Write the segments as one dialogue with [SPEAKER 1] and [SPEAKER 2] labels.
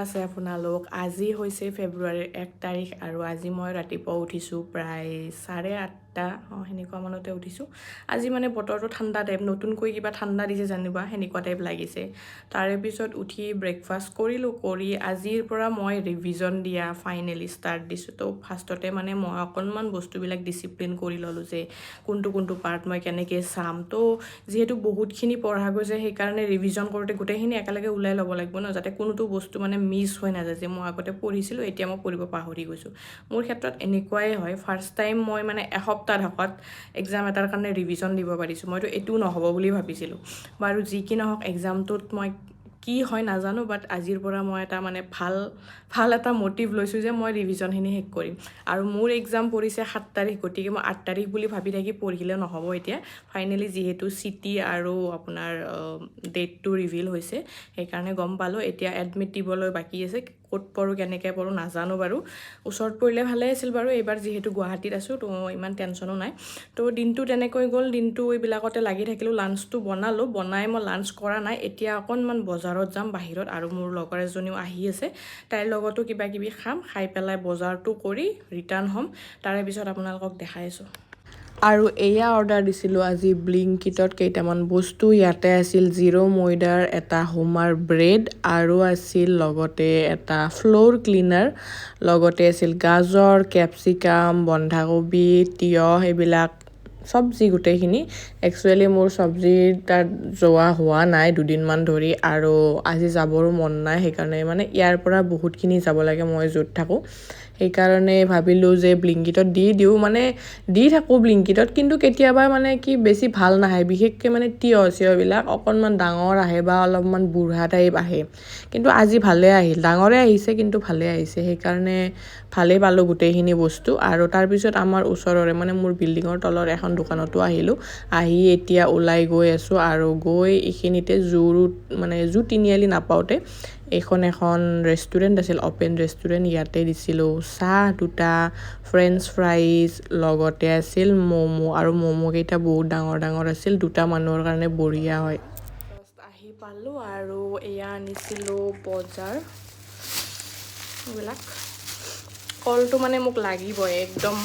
[SPEAKER 1] আছে আপোনালোক আজি হৈছে ফেব্ৰুৱাৰীৰ 1 তাৰিখ আৰু আজি মই ৰাতিপুৱা উঠিছোঁ প্ৰায় 8:30 সেনেকুৱা মানতে উঠিছোঁ আজি মানে বতৰটো ঠাণ্ডা টাইপ নতুনকৈ কিবা ঠাণ্ডা দিছে জানিবা সেনেকুৱা টাইপ লাগিছে তাৰে পিছত উঠি ব্ৰেকফাষ্ট কৰিলোঁ কৰি আজিৰ পৰা মই ৰিভিজন দিয়া ফাইনেলি ষ্টাৰ্ট দিছোঁ তো ফাৰ্ষ্টতে মানে মই অকণমান বস্তুবিলাক ডিচিপ্লিন কৰি ল'লোঁ যে কোনটো পাৰ্ট মই কেনেকৈ চাম তো যিহেতু বহুতখিনি পঢ়া গৈছে সেইকাৰণে ৰিভিজন কৰোঁতে গোটেইখিনি একেলগে ওলাই ল'ব লাগিব ন যাতে কোনোটো বস্তু মানে মিছ হৈ নাযায় যে মই আগতে পঢ়িছিলোঁ এতিয়া মই পঢ়িব পাহৰি গৈছোঁ মোৰ ক্ষেত্ৰত এনেকুৱাই হয় ফাৰ্ষ্ট টাইম মই মানে এসপ্তাহ ঢাকত এক্সাম এটাৰ কাৰণে ৰিভিজন দিব পাৰিছোঁ মইতো এইটো নহ'ব বুলি ভাবিছিলোঁ বাৰু যি কি নহওক এক্সামটোত মই কি হয় নাজানো বাট আজিৰ পৰা মই এটা মানে ভাল এটা মটিভ লৈছোঁ যে মই ৰিভিজনখিনি শেষ কৰিম আৰু মোৰ এক্সাম পৰিছে 7 তাৰিখ গতিকে মই 8 তাৰিখ বুলি ভাবি থাকি পঢ়িলে নহ'ব এতিয়া ফাইনেলি যিহেতু চিটি আৰু আপোনাৰ ডেটটো ৰিভিল হৈছে সেইকাৰণে গম পালোঁ এতিয়া এডমিট দিবলৈ বাকী আছে ক'ত পঢ়োঁ কেনেকৈ পঢ়োঁ নাজানো বাৰু ওচৰত পৰিলে ভালে আছিল বাৰু এইবাৰ যিহেতু গুৱাহাটীত আছোঁ তো ইমান টেনশ্যনো নাই তো দিনটো তেনেকৈ গ'ল দিনটো এইবিলাকতে লাগি থাকিলোঁ লাঞ্চটো বনাই মই লাঞ্চ কৰা নাই এতিয়া অকণমান বজাৰত যাম বাহিৰত আৰু মোৰ লগৰ এজনীও আহি আছে তাইৰ লগতো কিবা কিবি খাম খাই পেলাই বজাৰটো কৰি ৰিটাৰ্ণ হ'ম তাৰে পিছত আপোনালোকক দেখাই আছোঁ আৰু এয়া অৰ্ডাৰ দিছিলোঁ আজি ব্লিংকিটত কেইটামান বস্তু ইয়াতে আছিল জিৰ' ময়দাৰ এটা হোমাৰ ব্ৰেড আৰু আছিল লগতে এটা ফ্ল'ৰ ক্লিনাৰ লগতে আছিল গাজৰ কেপচিকাম বন্ধাকবি তিয়ঁহ এইবিলাক চব্জি গোটেইখিনি একচুৱেলি মোৰ চব্জিৰ তাত যোৱা হোৱা নাই দুদিনমান ধৰি আৰু আজি যাবৰো মন নাই সেইকাৰণে মানে ইয়াৰ পৰা বহুতখিনি যাব লাগে মই য'ত থাকোঁ সেইকাৰণে ভাবিলোঁ যে ব্লিংকিটত দিওঁ মানে দি থাকোঁ ব্লিংকিটত কিন্তু কেতিয়াবা মানে কি বেছি ভাল নাহে বিশেষকৈ মানে তিয়ঁহবিলাক অকণমান ডাঙৰ আহে বা অলপমান বুঢ়া টাইপ আহে কিন্তু আজি ভালে আহিল ডাঙৰে আহিছে কিন্তু ভালে আহিছে সেইকাৰণে ভালেই পালোঁ গোটেইখিনি বস্তু আৰু তাৰপিছত আমাৰ ওচৰৰে মানে মোৰ বিল্ডিঙৰ তলৰ এখন দোকানতো আহিলোঁ আহি এতিয়া ওলাই গৈ আছোঁ আৰু গৈ এইখিনিতে জু তিনিআলি নাপাওঁতে এখন ৰেষ্টুৰেণ্ট আছিল অপেন ৰেষ্টুৰেণ্ট ইয়াতে দিছিলোঁ চাহ দুটা ফ্ৰেঞ্চ ফ্ৰাইজ লগতে আছিল ম'ম' আৰু ম'ম'কেইটা বহুত ডাঙৰ আছিল দুটা মানুহৰ কাৰণে বঢ়িয়া হয় আহি পালোঁ আৰু এয়া আনিছিলোঁ বজাৰ এইবিলাক কলটো মানে মোক লাগিবই একদম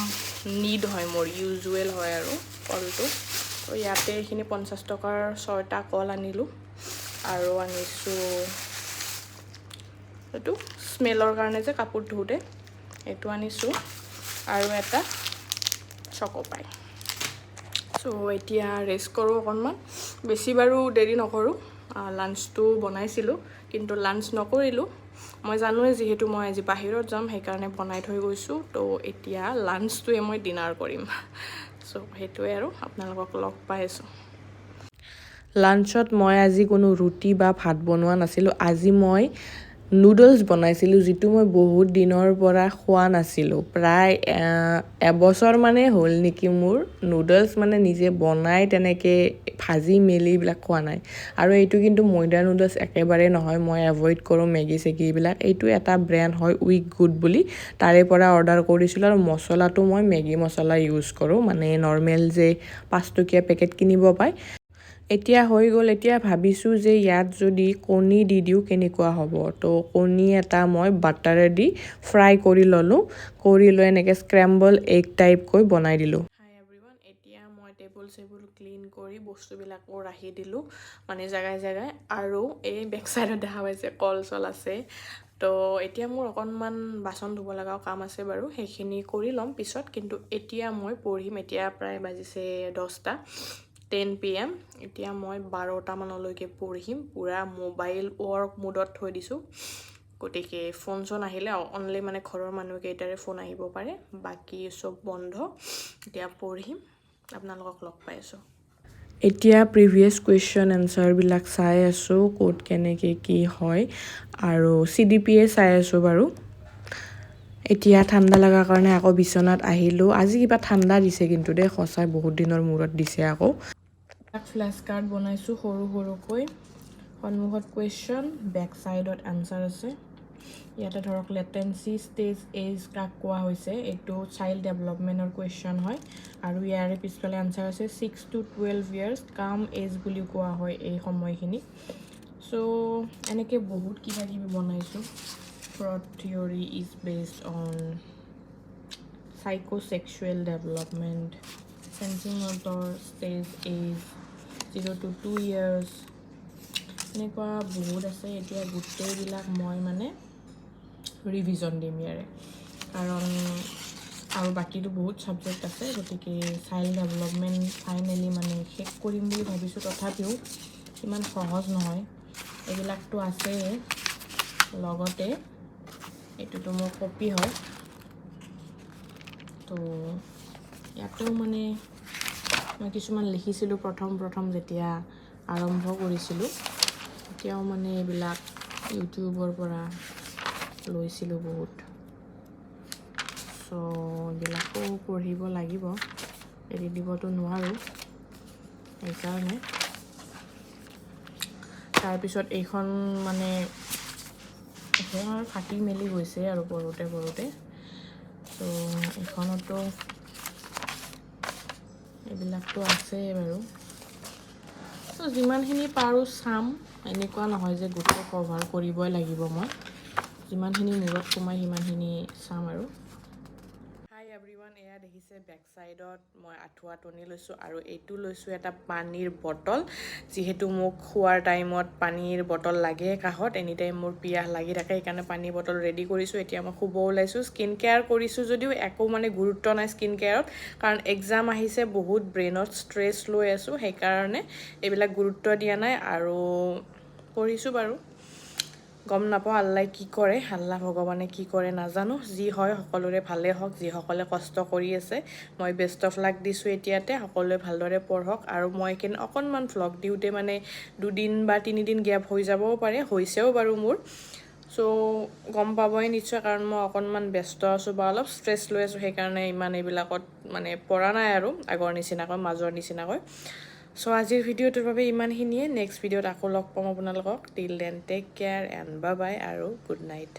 [SPEAKER 1] নিড হয় মোৰ ইউজুৱেল হয় আৰু কলটো তো ইয়াতে এইখিনি 50 টকাৰ 6টা কল আনিলোঁ আৰু আনিছোঁ এইটো স্মেলৰ কাৰণে যে কাপোৰ ধুওঁতে এইটো আনিছোঁ আৰু এটা চক'পাই চ' এতিয়া ৰেষ্ট কৰোঁ অকণমান বেছি বাৰু দেৰি নকৰোঁ লাঞ্চটো বনাইছিলোঁ কিন্তু লাঞ্চ নকৰিলোঁ মই জানোৱে যিহেতু মই আজি বাহিৰত যাম সেইকাৰণে বনাই থৈ গৈছোঁ তো এতিয়া লাঞ্চটোৱে মই ডিনাৰ কৰিম চ' সেইটোৱে আৰু আপোনালোকক লগ পাই আছোঁ লাঞ্চত মই আজি কোনো ৰুটি বা ভাত বনোৱা নাছিলোঁ আজি মই নুডলছ বনাইছিলোঁ যিটো মই বহুত দিনৰ পৰা খোৱা নাছিলোঁ প্ৰায় এবছৰ মানে হ'ল নেকি মোৰ নুডলছ মানে নিজে বনাই তেনেকৈ ভাজি মেলি এইবিলাক খোৱা নাই আৰু এইটো কিন্তু ময়দা নুডলছ একেবাৰে নহয় মই এভইড কৰোঁ মেগী চেগী এইবিলাক এইটো এটা ব্ৰেণ্ড হয় উইক গুড বুলি তাৰে পৰা অৰ্ডাৰ কৰিছিলোঁ আৰু মছলাটো মই মেগী মছলা ইউজ কৰোঁ মানে নৰ্মেল যে 5 টকীয়া পেকেট কিনিব পায় এতিয়া হৈ গ'ল এতিয়া ভাবিছোঁ যে ইয়াত যদি কণী দি দিওঁ কেনেকুৱা হ'ব তো কণী এটা মই বাটাৰেদি ফ্ৰাই কৰি ল'লোঁ কৰি লৈ এনেকৈ স্ক্ৰেম্বল এগ টাইপকৈ বনাই দিলোঁ হাই এভৰিৱান এতিয়া মই টেবুল ক্লিন কৰি বস্তুবিলাকো ৰাখি দিলোঁ মানে জেগাই আৰু এই বেক চাইডত দেখা পাইছে কল চল আছে তো এতিয়া মোৰ অকণমান বাচন ধুব লগাও কাম আছে বাৰু সেইখিনি কৰি ল'ম পিছত কিন্তু এতিয়া মই পঢ়িম এতিয়া প্ৰায় বাজিছে 10 PM এতিয়া মই 12টা মানলৈকে পঢ়িম পুৰা মোবাইল ৱৰ্ক মোডত থৈ দিছোঁ গতিকে ফোন চোন আহিলে অনলি মানে ঘৰৰ মানুহকেইটাৰে ফোন আহিব পাৰে বাকী চব বন্ধ এতিয়া পঢ়িম আপোনালোকক লগ পাই আছোঁ এতিয়া প্ৰিভিয়াছ কুৱেশ্যন এনচাৰবিলাক চাই আছোঁ ক'ত কেনেকৈ কি হয় আৰু CDPA চাই আছোঁ বাৰু এতিয়া ঠাণ্ডা লগাৰ কাৰণে আকৌ বিচনাত আহিলোঁ আজি কিবা ঠাণ্ডা দিছে কিন্তু দেই সঁচাই বহুত দিনৰ মূৰত দিছে আকৌ ফ্লেছ কাৰ্ড বনাইছোঁ সৰুকৈ সন্মুখত কুৱেশ্যন বেক চাইডত আনচাৰ আছে ইয়াতে ধৰক লেটেঞ্চি ষ্টেজ এজ কাক কোৱা হৈছে এইটো চাইল্ড ডেভেলপমেণ্টৰ কুৱেশ্যন হয় আৰু ইয়াৰে পিছফালে আনচাৰ আছে 6 to 12 years কাম এজ বুলি কোৱা হয় এই সময়খিনি চ' এনেকৈ বহুত কিবা কিবি বনাইছোঁ fraud theory is based on psychosexual development, sensing motor stage age 0 to 2 years. এনেকুৱা বহুত আছে এতিয়া গোটেইবিলাক মই মানে ৰিভিজন দিম ইয়াৰে কাৰণ আৰু বাকীটো বহুত ছাবজেক্ট আছে গতিকে চাইল্ড ডেভেলপমেণ্ট ফাইনেলি মানে শেষ কৰিম বুলি ভাবিছোঁ তথাপিও ইমান সহজ নহয় এইবিলাকতো আছেই লগতে এইটোতো মোৰ কপি হয় তো ইয়াতেও মানে মই কিছুমান লিখিছিলোঁ প্ৰথম যেতিয়া আৰম্ভ কৰিছিলোঁ তেতিয়াও মানে এইবিলাক ইউটিউবৰ পৰা লৈছিলোঁ বহুত চ' এইবিলাকো পঢ়িব লাগিব এৰি দিবতো নোৱাৰোঁ সেইকাৰণে তাৰপিছত এইখন মানে এখন আৰু ফাটি মেলি গৈছে আৰু পঢ়োঁতে চ' এইখনতো এইবিলাকতো আছেই বাৰু ত' যিমানখিনি পাৰোঁ চাম এনেকুৱা নহয় যে গোটেই কভাৰ কৰিবই লাগিব মই যিমানখিনি মূৰত সোমাই সিমানখিনি চাম আৰু হাই এভৰিৱান এয়া দেখিছে বেক চাইডত মই আঁঠুৱা টনি লৈছোঁ আৰু এইটো লৈছোঁ এটা পানীৰ বটল যিহেতু মোক খোৱাৰ টাইমত পানীৰ বটল লাগে কাষত এনি টাইম মোৰ পিয়াহ লাগি থাকে সেইকাৰণে পানী বটল ৰেডি কৰিছোঁ এতিয়া মই শুব ওলাইছোঁ স্কিন কেয়াৰ কৰিছোঁ যদিও একো মানে গুৰুত্ব নাই স্কিন কেয়াৰত কাৰণ এক্সাম আহিছে বহুত ব্ৰেইনত ষ্ট্ৰেছ লৈ আছোঁ সেইকাৰণে এইবিলাক গুৰুত্ব দিয়া নাই আৰু পঢ়িছোঁ বাৰু গম নাপাওঁ আল্লাই কি কৰে আল্লাহ ভগৱানে কি কৰে নাজানো যি হয় সকলোৰে ভালে হওক যিসকলে কষ্ট কৰি আছে মই বেষ্ট অফ লাক দিছোঁ এতিয়াতে সকলোৱে ভালদৰে পঢ়ক আৰু মই অকণমান ভ্লগ দিওঁতে মানে 2 দিন বা 3 দিন গেপ হৈ যাবও পাৰে হৈছেও বাৰু মোৰ চ' গম পাবই নিশ্চয় কাৰণ মই অকণমান ব্যস্ত আছোঁ বা অলপ ষ্ট্ৰেছ লৈ আছোঁ সেইকাৰণে ইমান এইবিলাকত মানে পৰা নাই আৰু আগৰ নিচিনাকৈ মাজৰ নিচিনাকৈ চ' আজিৰ ভিডিঅ'টোৰ বাবে ইমানখিনিয়ে নেক্সট ভিডিঅ'ত আকৌ লগ পাম আপোনালোকক till then take care and bye bye আৰু গুড নাইট